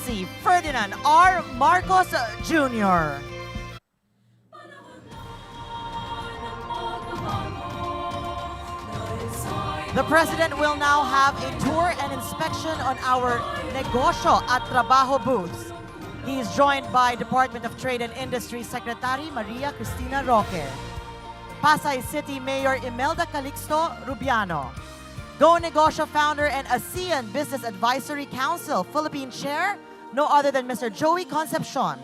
Excellency Ferdinand R. Marcos Jr. The President will now have a tour and inspection on our Negosyo at Trabaho booths. He is joined by Department of Trade and Industry Secretary Maria Cristina Roque, Pasay City Mayor Imelda Calixto Rubiano, Go Negosyo founder and ASEAN Business Advisory Council Philippine Chair, no other than Mr. Joey Concepcion,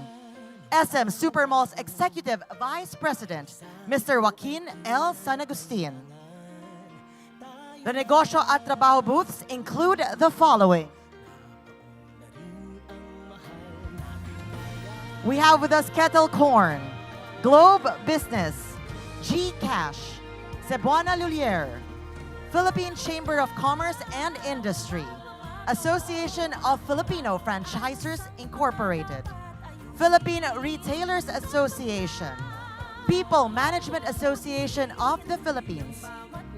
SM Supermalls Executive Vice President, Mr. Joaquin L. San Agustin. The Negosyo at Trabaho booths include the following. We have with us Kettle Corn, Globe Business, Gcash, Cebuana Lulier, Philippine Chamber of Commerce and Industry, Association of Filipino Franchisers Incorporated, Philippine Retailers Association, People Management Association of the Philippines,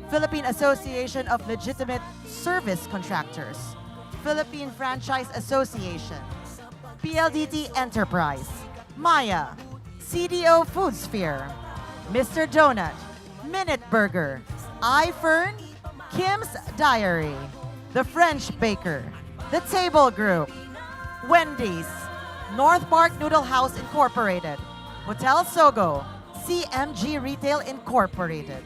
Philippine Association of Legitimate Service Contractors, Philippine Franchise Association, PLDT Enterprise, Maya, CDO Foodsphere, Mr. Donut, Minute Burger, iFern, Kim's Diary, The French Baker, The Table Group, Wendy's, North Park Noodle House Incorporated, Hotel Sogo, CMG Retail Incorporated.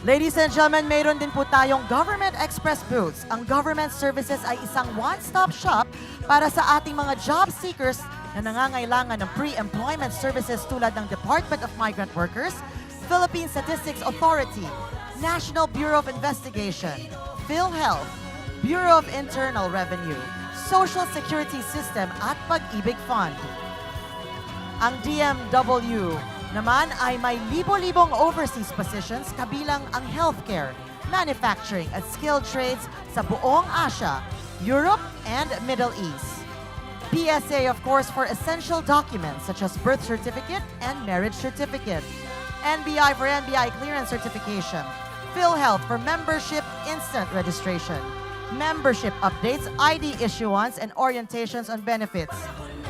Ladies and gentlemen, mayroon din po tayong Government Express booths. Ang government services ay isang one-stop shop para sa ating mga job seekers na nangangailangan ng pre-employment services tulad ng Department of Migrant Workers, Philippine Statistics Authority, National Bureau of Investigation, PhilHealth, Bureau of Internal Revenue, Social Security System at Pag-ibig Fund. Ang DMW naman ay may libo-libong overseas positions kabilang ang healthcare, manufacturing at skilled trades sa buong Asia, Europe, and Middle East. PSA, of course, for essential documents such as birth certificate and marriage certificate. NBI for NBI clearance certification. PhilHealth for membership instant registration. Membership updates, ID issuance, and orientations on benefits.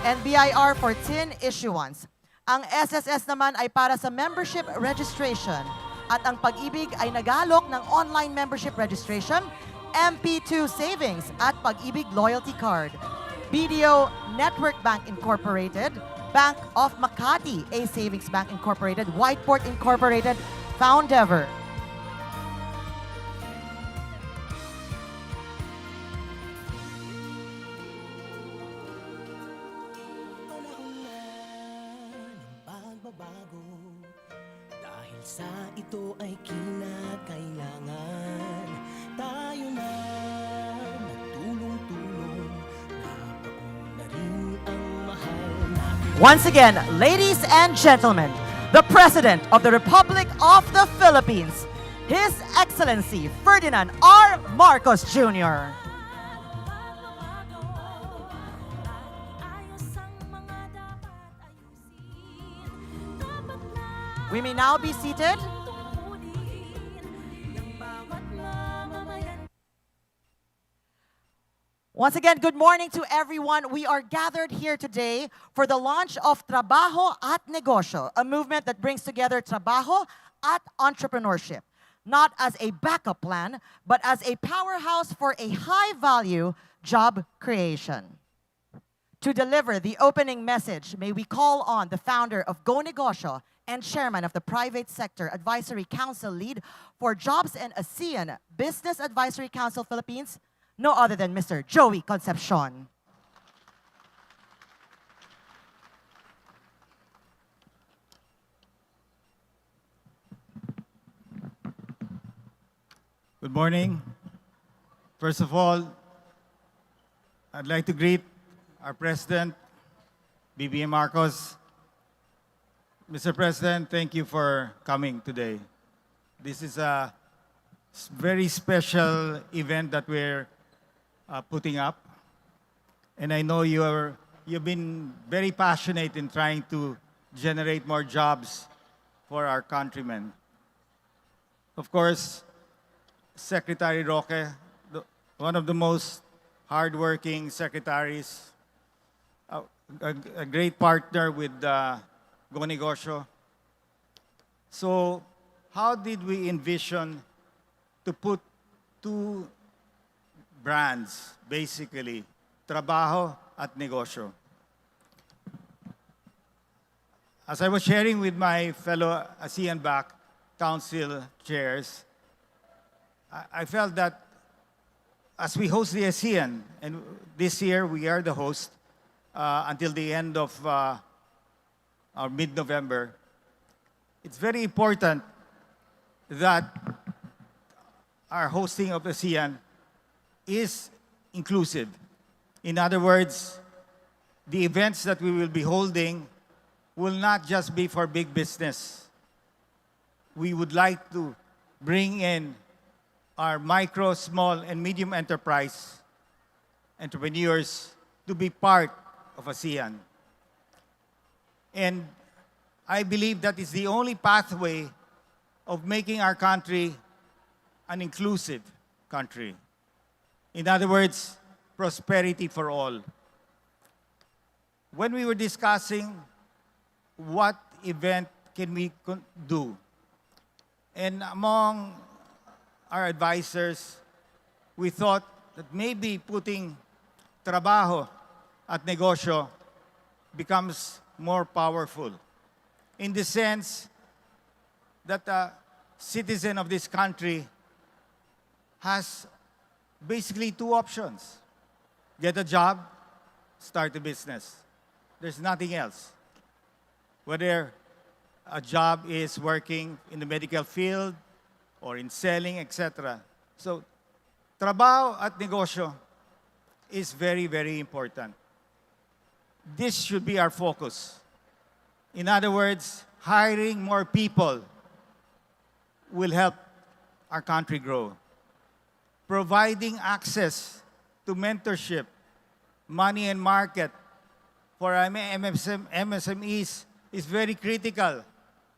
NBIR for TIN issuance. Ang SSS naman ay para sa membership registration. At ang Pag-ibig ay nag-aalok ng online membership registration, MP2 savings at Pag-ibig loyalty card. BDO Network Bank Incorporated, Bank of Makati, A Savings Bank Incorporated, Whiteport Incorporated, Foundever. Sa ito ay kinakailangan tayo na magtulong-tulong na rin ang mahal natin. Once again, ladies and gentlemen, the President of the Republic of the Philippines, His Excellency Ferdinand R. Marcos Jr. We may now be seated. Once again, good morning to everyone. We are gathered here today for the launch of Trabaho at Negosyo, a movement that brings together trabaho at entrepreneurship, not as a backup plan, but as a powerhouse for a high-value job creation. To deliver the opening message, may we call on the founder of Go Negosyo and chairman of the Private Sector Advisory Council Lead for Jobs and ASEAN Business Advisory Council Philippines, no other than Mr. Joey Concepcion. Good morning. First of all, I'd like to greet our President, BBM Marcos. Mr. President, thank you for coming today. This is a very special event that we're putting up. And I know you've been very passionate in trying to generate more jobs for our countrymen. Of course, Secretary Roque, one of the most hardworking secretaries, a great partner with Negosyo. So how did we envision to put two brands, basically, Trabaho at Negosyo? As I was sharing with my fellow ASEAN back Council chairs, I felt that as we host the ASEAN, and this year we are the host until the end of our mid-November, it's very important that our hosting of ASEAN is inclusive. In other words, the events that we will be holding will not just be for big business. We would like to bring in our micro, small, and medium enterprise entrepreneurs to be part of ASEAN. And I believe that is the only pathway of making our country an inclusive country. In other words, prosperity for all. When we were discussing what event can we do, and among our advisors, we thought that maybe putting Trabaho at Negosyo becomes more powerful, in the sense that a citizen of this country has basically two options: get a job, start a business. There's nothing else. Whether a job is working in the medical field or in selling, etc. So, Trabaho at Negosyo is very, very important. This should be our focus. In other words, hiring more people will help our country grow. Providing access to mentorship, money and market for our MSMEs is very critical,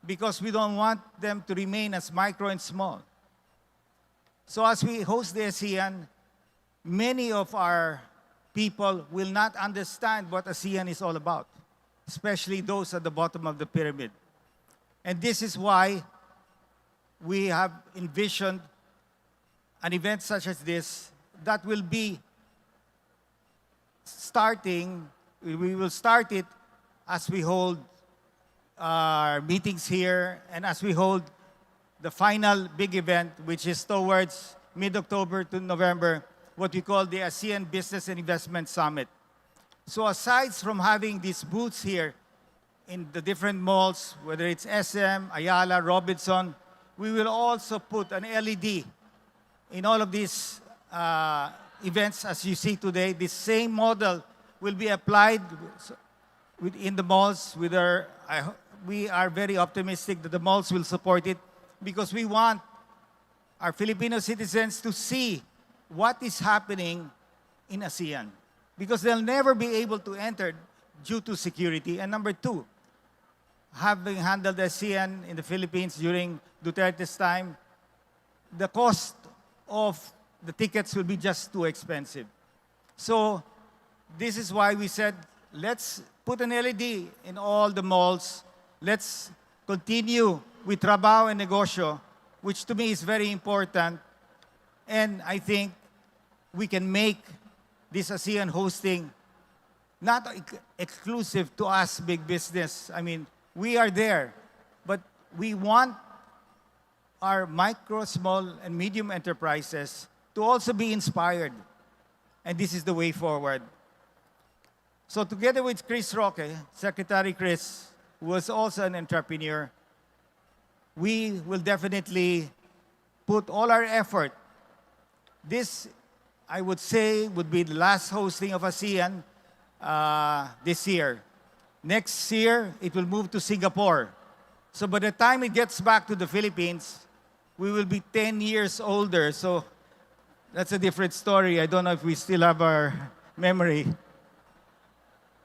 because we don't want them to remain as micro and small. So as we host the ASEAN, many of our people will not understand what ASEAN is all about, especially those at the bottom of the pyramid. And this is why we have envisioned an event such as this that will be starting, we will start it as we hold our meetings here and as we hold the final big event, which is towards mid-October to November, what we call the ASEAN Business and Investment Summit. So aside from having these booths here in the different malls, whether it's SM, Ayala, Robinson, we will also put an LED in all of these events. As you see today, this same model will be applied in the malls. We are very optimistic that the malls will support it, because we want our Filipino citizens to see what is happening in ASEAN, because they'll never be able to enter due to security. And number two, having handled ASEAN in the Philippines during Duterte's time, the cost of the tickets will be just too expensive. So this is why we said, let's put an LED in all the malls. Let's continue with Trabaho and Negosyo, which to me is very important. And I think we can make this ASEAN hosting not exclusive to us, big business. I mean, we are there, but we want our micro, small, and medium enterprises to also be inspired. And this is the way forward. So together with Chris Roque, Secretary Chris, who was also an entrepreneur, we will definitely put all our effort. This, I would say, would be the last hosting of ASEAN this year. Next year, it will move to Singapore. So by the time it gets back to the Philippines, we will be 10 years older. So that's a different story. I don't know if we still have our memory.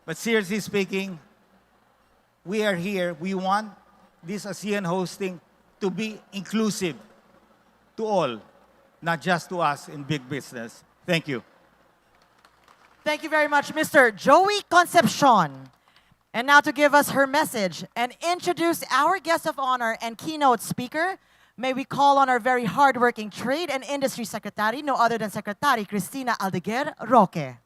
But seriously speaking, we are here. We want this ASEAN hosting to be inclusive to all, not just to us in big business. Thank you. Thank you very much, Mr. Joey Concepcion. And now to give us her message and introduce our guest of honor and keynote speaker, may we call on our very hardworking Trade and Industry Secretary, no other than Secretary Cristina Aldeguer Roque.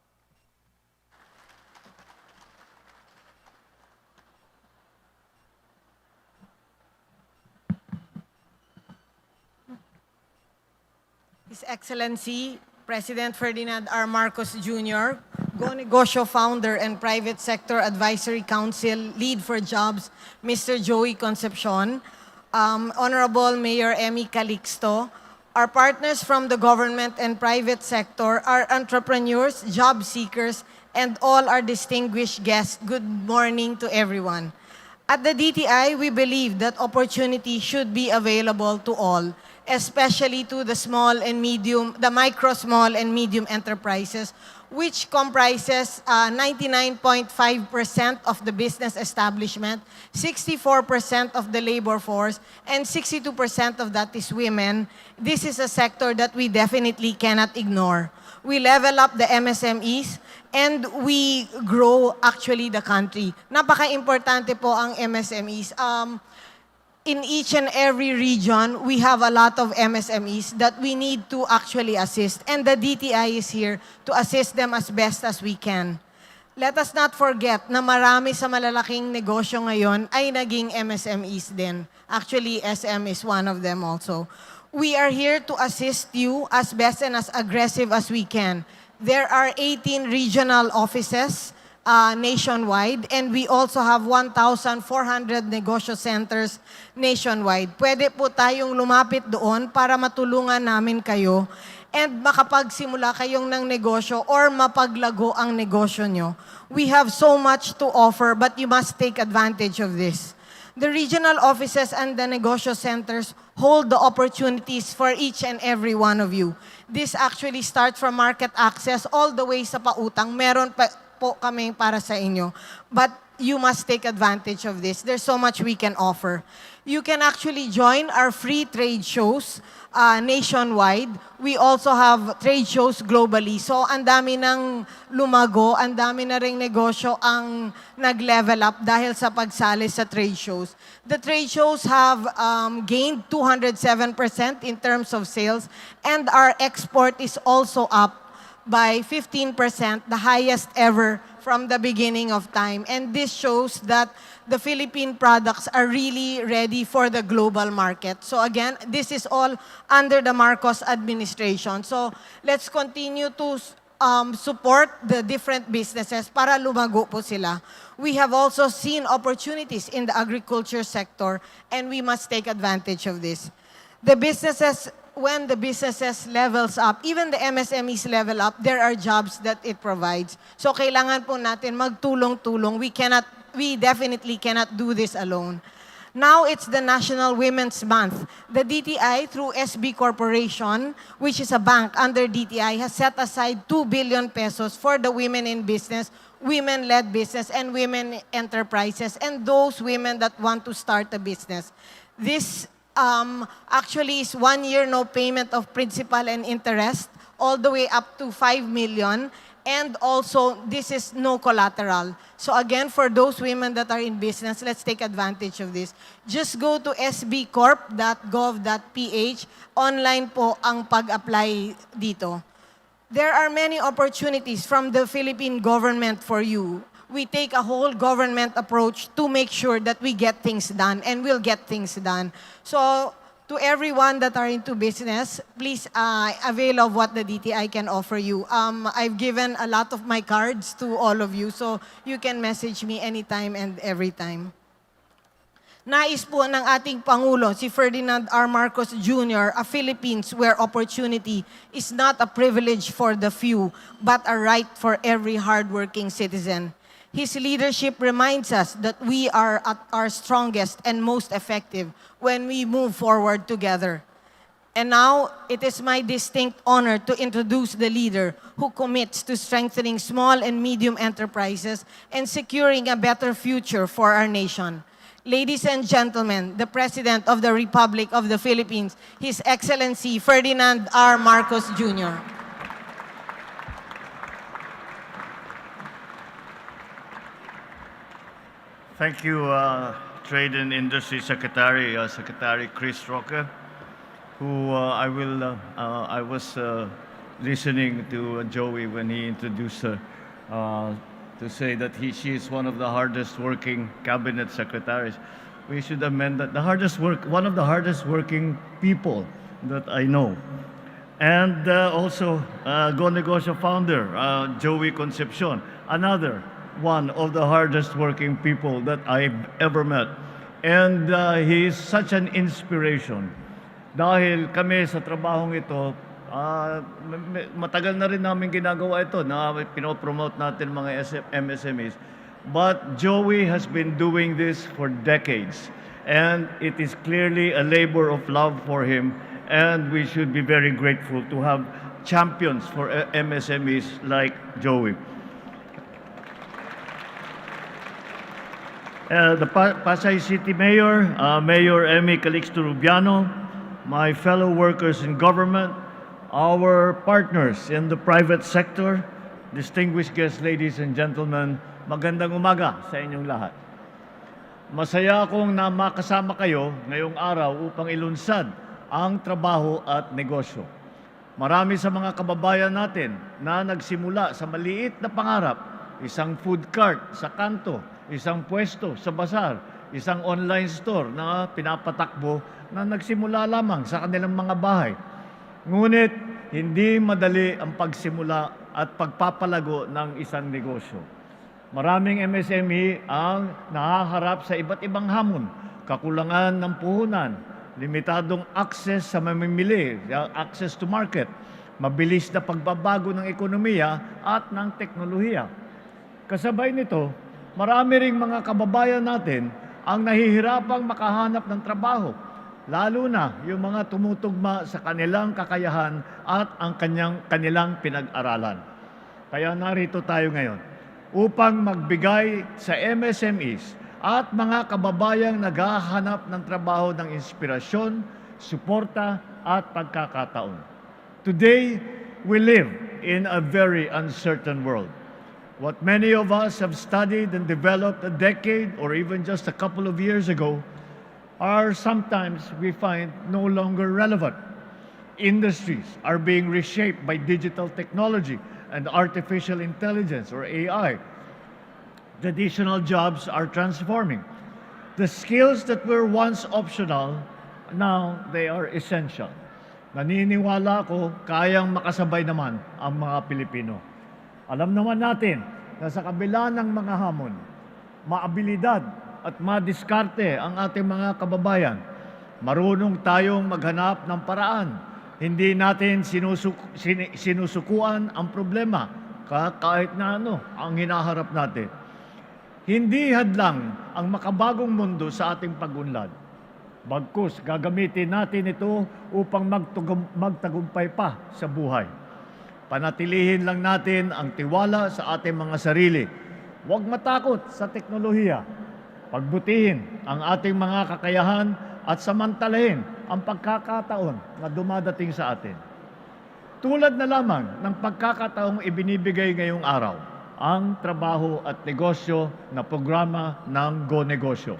His Excellency, President Ferdinand R. Marcos Jr., Negosyo founder and Private Sector Advisory Council Lead for Jobs, Mr. Joey Concepcion, Honorable Mayor Emmy Calixto, our partners from the government and private sector, our entrepreneurs, job seekers, and all our distinguished guests, good morning to everyone. At the DTI, we believe that opportunity should be available to all, especially to the micro, small, and medium enterprises, which comprises 99.5% of the business establishment, 64% of the labor force, and 62% of that is women. This is a sector that we definitely cannot ignore. We level up the MSMEs, and we grow actually the country. Napaka-importante po ang MSMEs. In each and every region, we have a lot of MSMEs that we need to actually assist. And the DTI is here to assist them as best as we can. Let us not forget na marami sa malalaking negosyo ngayon ay naging MSMEs din. Actually, SM is one of them also. We are here to assist you as best and as aggressive as we can. There are 18 regional offices nationwide, and we also have 1,400 negosyo centers nationwide. Pwede po tayong lumapit doon para matulungan namin kayo and makapagsimula kayong ng negosyo or mapaglago ang negosyo nyo. We have so much to offer, but you must take advantage of this. The regional offices and the negosyo centers hold the opportunities for each and every one of you. This actually starts from market access all the way sa pautang. Meron pa po kami para sa inyo. But you must take advantage of this. There's so much we can offer. You can actually join our free trade shows nationwide. We also have trade shows globally. So, ang dami ng lumago, ang dami na ring negosyo ang nag-level up dahil sa pagsali sa trade shows. The trade shows have gained 207% in terms of sales, and our export is also up by 15%, the highest ever from the beginning of time. And this shows that the Philippine products are really ready for the global market. So again, this is all under the Marcos administration. So let's continue to support the different businesses para lumago po sila. We have also seen opportunities in the agriculture sector, and we must take advantage of this. When the businesses levels up, even the MSMEs level up, there are jobs that it provides. So kailangan po natin magtulong-tulong. We definitely cannot do this alone. Now it's the National Women's Month. The DTI, through SB Corporation, which is a bank under DTI, has set aside 2 billion pesos for the women in business, women-led business, and women enterprises, and those women that want to start a business. This actually is 1 year no payment of principal and interest, all the way up to 5 million. And also, this is no collateral. So again, for those women that are in business, let's take advantage of this. Just go to sbcorp.gov.ph. Online po ang pag-apply dito. There are many opportunities from the Philippine government for you. We take a whole government approach to make sure that we get things done, and we'll get things done. So, to everyone that are into business, please avail of what the DTI can offer you. I've given a lot of my cards to all of you, so you can message me anytime and every time. Nais po ng ating Pangulo, si Ferdinand R. Marcos Jr., a Philippines where opportunity is not a privilege for the few, but a right for every hardworking citizen. His leadership reminds us that we are at our strongest and most effective when we move forward together. And now, it is my distinct honor to introduce the leader who commits to strengthening small and medium enterprises and securing a better future for our nation. Ladies and gentlemen, the President of the Republic of the Philippines, His Excellency Ferdinand R. Marcos Jr. Thank you, Trade and Industry Secretary, Secretary Chris Roque, who I was listening to Joey when he introduced her to say that she is one of the hardest working cabinet secretaries. We should amend that one of the hardest working people that I know. And also Go Negosyo founder, Joey Concepcion, another one of the hardest working people that I've ever met. And he is such an inspiration. Dahil kami sa trabahong ito, matagal na rin namin ginagawa ito na pinopromote natin mga MSMEs. But Joey has been doing this for decades. And it is clearly a labor of love for him. And we should be very grateful to have champions for MSMEs like Joey. The Pasay City Mayor, Mayor Emmy Calixto Rubiano, my fellow workers in government, our partners in the private sector, distinguished guests, ladies and gentlemen, magandang umaga sa inyong lahat. Masaya akong na makasama kayo ngayong araw upang ilunsad ang trabaho at negosyo. Marami sa mga kababayan natin na nagsimula sa maliit na pangarap, isang food cart sa kanto, isang pwesto sa basar, isang online store na pinapatakbo na nagsimula lamang sa kanilang mga bahay. Ngunit hindi madali ang pagsimula at pagpapalago ng isang negosyo. Maraming MSME ang nahaharap sa iba't ibang hamon, kakulangan ng puhunan, limitadong access sa mamimili, access to market, mabilis na pagbabago ng ekonomiya at ng teknolohiya. Kasabay nito, marami ring mga kababayan natin ang nahihirapang makahanap ng trabaho, lalo na yung mga tumutugma sa kanilang kakayahan at ang kanilang pinag-aralan. Kaya narito tayo ngayon upang magbigay sa MSMEs at mga kababayang naghahanap ng trabaho ng inspirasyon, suporta at pagkakataon. Today, we live in a very uncertain world. What many of us have studied and developed a decade or even just a couple of years ago are sometimes we find no longer relevant. Industries are being reshaped by digital technology and artificial intelligence or AI. Traditional jobs are transforming. The skills that were once optional, now they are essential. Naniniwala ako kayang makasabay naman ang mga Pilipino. Alam naman natin na sa kabila ng mga hamon, maabilidad at madiskarte ang ating mga kababayan. Marunong tayong maghanap ng paraan. Hindi natin sinusukuan ang problema kahit na ano ang hinaharap natin. Hindi hadlang ang makabagong mundo sa ating pag-unlad. Bagkus, gagamitin natin ito upang magtagumpay pa sa buhay. Panatilihin lang natin ang tiwala sa ating mga sarili. Huwag matakot sa teknolohiya. Pagbutihin ang ating mga kakayahan at samantalahin ang pagkakataon na dumadating sa atin. Tulad na lamang ng pagkakataong ibinibigay ngayong araw, ang trabaho at negosyo na programa ng Go Negosyo.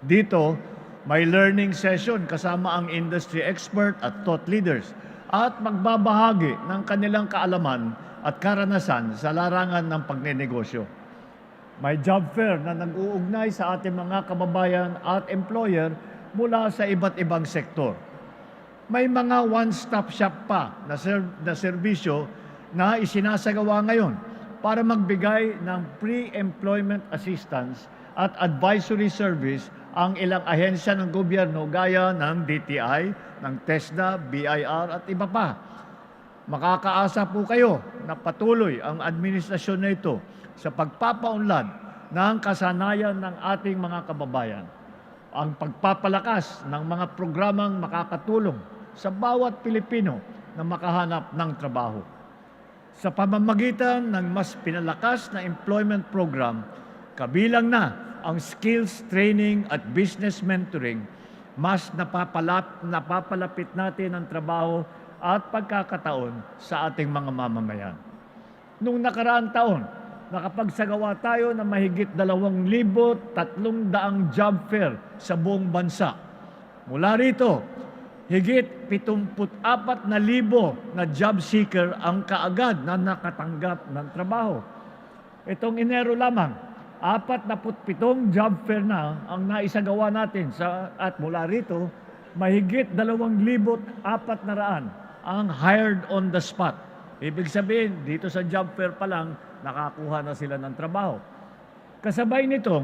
Dito, may learning session kasama ang industry expert at thought leaders at magbabahagi ng kanilang kaalaman at karanasan sa larangan ng pagnenegosyo. May job fair na nag-uugnay sa ating mga kababayan at employer mula sa iba't ibang sektor. May mga one-stop shop pa na serbisyo na isinasagawa ngayon para magbigay ng pre-employment assistance at advisory service ang ilang ahensya ng gobyerno gaya ng DTI, ng TESDA, BIR at iba pa. Makakaasa po kayo na patuloy ang administrasyon na ito sa pagpapaunlad ng kasanayan ng ating mga kababayan. Ang pagpapalakas ng mga programang makakatulong sa bawat Pilipino na makahanap ng trabaho. Sa pamamagitan ng mas pinalakas na employment program, kabilang na ang skills training at business mentoring, mas napapalapit natin ang trabaho at pagkakataon sa ating mga mamamayan. Noong nakaraang taon, nakapagsagawa tayo ng mahigit 2,300 job fair sa buong bansa. Mula rito, higit 74,000 na job seeker ang kaagad na nakatanggap ng trabaho. Itong Enero lamang, 47 job fair na ang naisagawa natin at mula rito, mahigit 2,400 ang hired on the spot. Ibig sabihin, dito sa job fair pa lang, nakakuha na sila ng trabaho. Kasabay nito,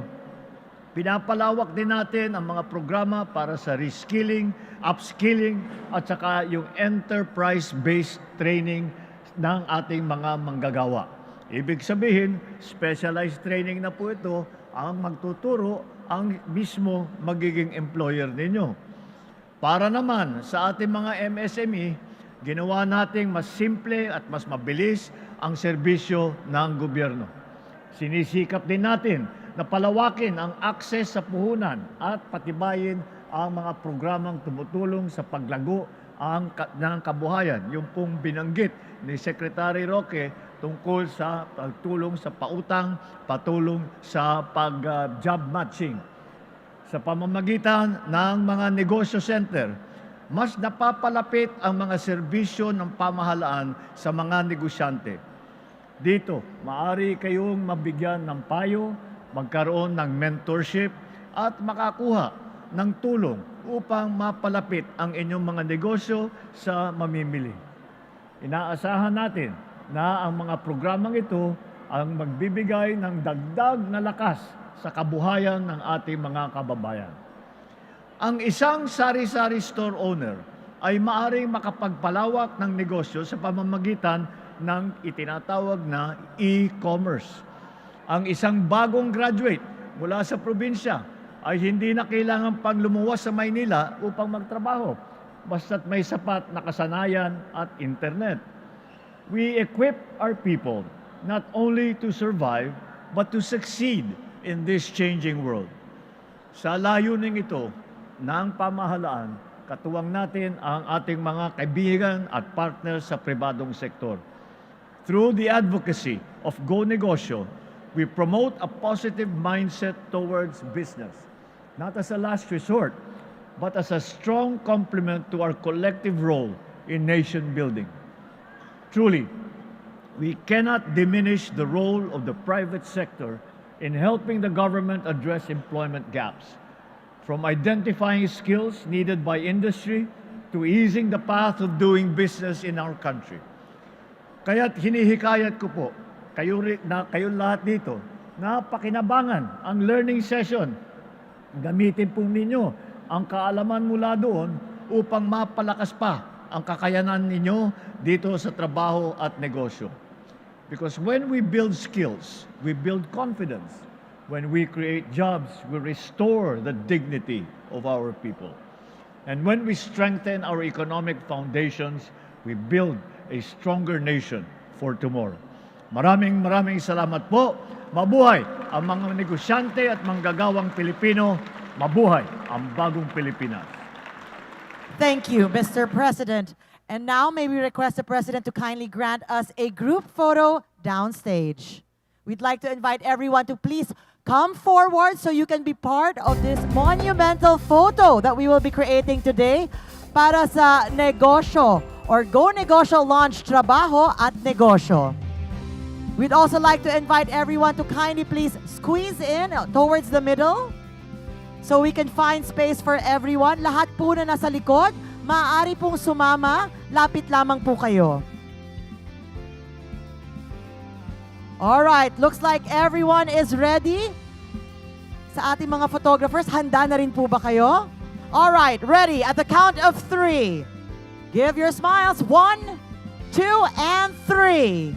pinapalawak din natin ang mga programa para sa reskilling, upskilling, at saka yung enterprise-based training ng ating mga manggagawa. Ibig sabihin, specialized training na po ito ang magtuturo ang mismo magiging employer ninyo. Para naman sa ating mga MSME, ginawa nating mas simple at mas mabilis ang serbisyo ng gobyerno. Sinisikap din natin na palawakin ang akses sa puhunan at patibayin ang mga programang tumutulong sa paglago ng kabuhayan. Yung pong binanggit ni Secretary Roque tungkol sa pagtulong sa pautang, patulong sa pag-job matching. Sa pamamagitan ng mga negosyo center, mas napapalapit ang mga serbisyo ng pamahalaan sa mga negosyante. Dito, maaari kayong mabigyan ng payo, magkaroon ng mentorship, at makakuha ng tulong upang mapalapit ang inyong mga negosyo sa mamimili. Inaasahan natin na ang mga programang ito ang magbibigay ng dagdag na lakas sa kabuhayan ng ating mga kababayan. Ang isang sari-sari store owner ay maaaring makapagpalawak ng negosyo sa pamamagitan ng itinatawag na e-commerce. Ang isang bagong graduate mula sa probinsya ay hindi na kailangan pang lumuwas sa Maynila upang magtrabaho, basta't may sapat na kasanayan at internet. We equip our people not only to survive, but to succeed in this changing world. Sa layuning ito ng pamahalaan, katuwang natin ang ating mga kaibigan at partners sa pribadong sektor. Through the advocacy of Go Negosyo, we promote a positive mindset towards business, not as a last resort, but as a strong complement to our collective role in nation building. Truly, we cannot diminish the role of the private sector in helping the government address employment gaps, from identifying skills needed by industry to easing the path of doing business in our country. Kaya't hinihikayat ko po, kayong lahat dito, na pakinabangan ang learning session. Gamitin po ninyo ang kaalaman mula doon upang mapalakas pa ang kakayanan ninyo dito sa trabaho at negosyo. Because when we build skills, we build confidence. When we create jobs, we restore the dignity of our people. And when we strengthen our economic foundations, we build a stronger nation for tomorrow. Maraming salamat po. Mabuhay ang mga negosyante at manggagawang Pilipino. Mabuhay ang bagong Pilipinas. Thank you, Mr. President. And now may we request the President to kindly grant us a group photo downstage. We'd like to invite everyone to please come forward so you can be part of this monumental photo that we will be creating today para sa Negosyo or Go Negosyo launch Trabaho at Negosyo. We'd also like to invite everyone to kindly please squeeze in towards the middle so we can find space for everyone. Lahat po na nasa likod, maaari pong sumama, lapit lamang po kayo. All right, looks like everyone is ready. Sa ating mga photographers, handa na rin po ba kayo? All right, ready at the count of 3. Give your smiles. 1, 2, and 3.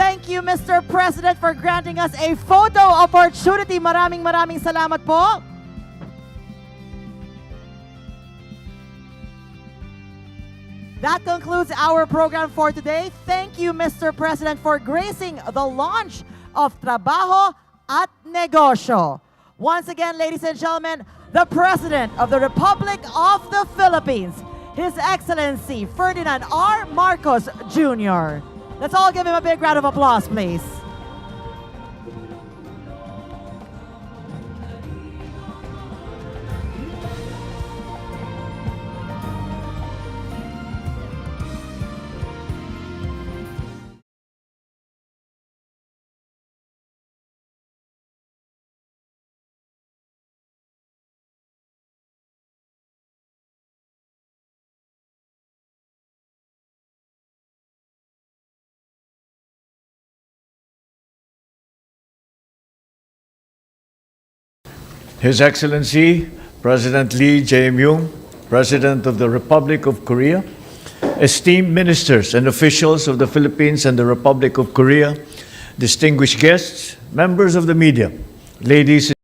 Thank you, Mr. President, for granting us a photo opportunity. Maraming salamat po. That concludes our program for today. Thank you, Mr. President, for gracing the launch of Trabaho at Negosyo. Once again, ladies and gentlemen, the President of the Republic of the Philippines, His Excellency Ferdinand R. Marcos Jr. Let's all give him a big round of applause, please. His Excellency President Lee Jae-myung, President of the Republic of Korea, esteemed ministers and officials of the Philippines and the Republic of Korea, distinguished guests, members of the media, ladies